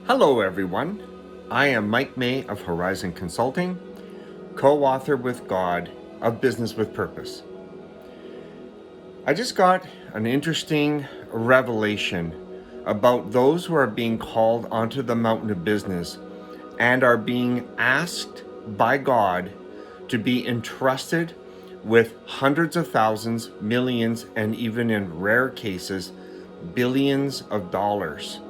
Hello, everyone. I am Mike May of Horizon Consulting, co-author with God of Business with Purpose. I just got an interesting revelation about those who are being called onto the mountain of business and are being asked by God to be entrusted with hundreds of thousands, millions, and even in rare cases, billions of dollars.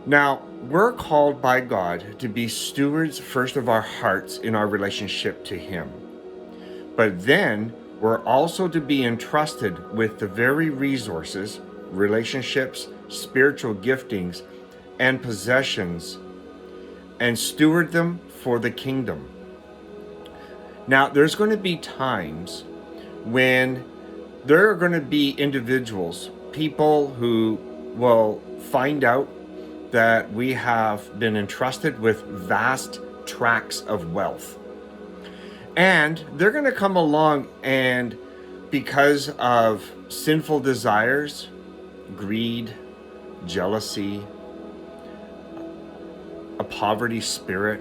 Now, we're called by God to be stewards first of our hearts in our relationship to Him. But then we're also to be entrusted with the very resources, relationships, spiritual giftings, and possessions, and steward them for the kingdom. Now, there's going to be times when there are going to be individuals, people who will find out that we have been entrusted with vast tracts of wealth. And they're going to come along and because of sinful desires, greed, jealousy, a poverty spirit,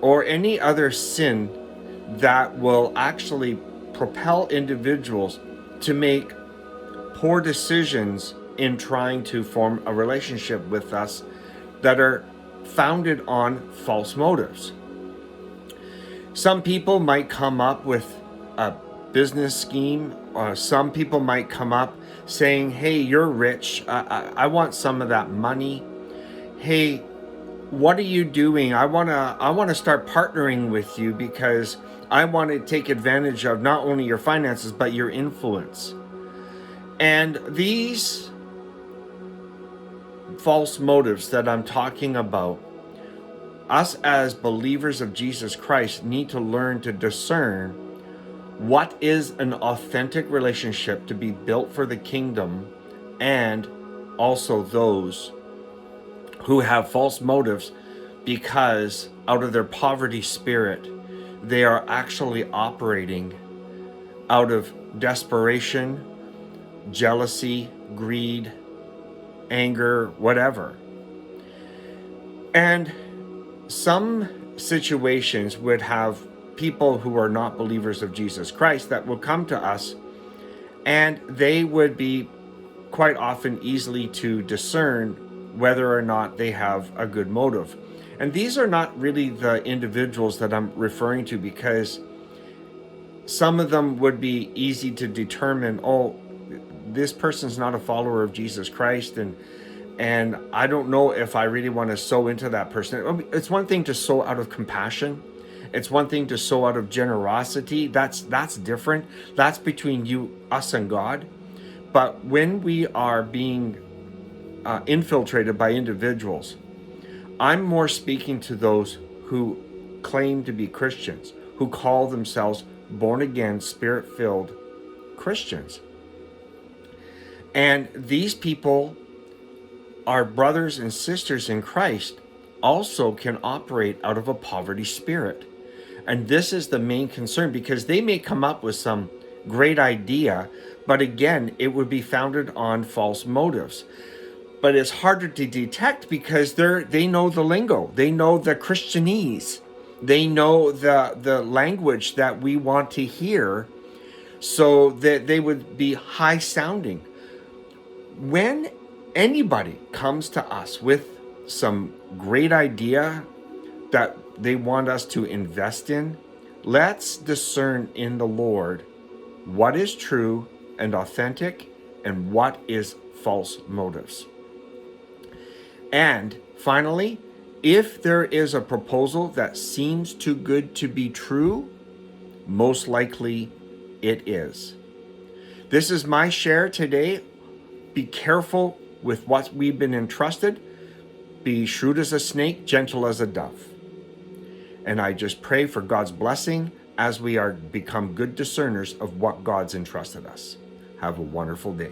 or any other sin that will actually propel individuals to make poor decisions in trying to form a relationship with us that are founded on false motives. Some people might come up with a business scheme, or some people might come up saying, hey, you're rich, I want some of that money. Hey, what are you doing? I want to start partnering with you because I want to take advantage of not only your finances, but your influence. And these false motives that I'm talking about, us as believers of Jesus Christ need to learn to discern what is an authentic relationship to be built for the kingdom, and also those who have false motives because out of their poverty spirit, they are actually operating out of desperation, jealousy, greed, anger, whatever. And some situations would have people who are not believers of Jesus Christ that will come to us, and they would be quite often easily to discern whether or not they have a good motive. And these are not really the individuals that I'm referring to, because some of them would be easy to determine, oh, this person's not a follower of Jesus Christ, and I don't know if I really want to sow into that person. It's one thing to sow out of compassion. It's one thing to sow out of generosity. That's different. That's between us and God. But when we are being infiltrated by individuals, I'm more speaking to those who claim to be Christians, who call themselves born again, spirit-filled Christians. And these people, our brothers and sisters in Christ, also can operate out of a poverty spirit. And this is the main concern, because they may come up with some great idea, but again, it would be founded on false motives. But it's harder to detect because they know the lingo, they know the Christianese, they know the language that we want to hear, so that they would be high sounding. When anybody comes to us with some great idea that they want us to invest in, let's discern in the Lord what is true and authentic and what is false motives. And finally, if there is a proposal that seems too good to be true, most likely it is. This is my share today. Be careful with what we've been entrusted. Be shrewd as a snake, gentle as a dove. And I just pray for God's blessing as we become good discerners of what God's entrusted us. Have a wonderful day.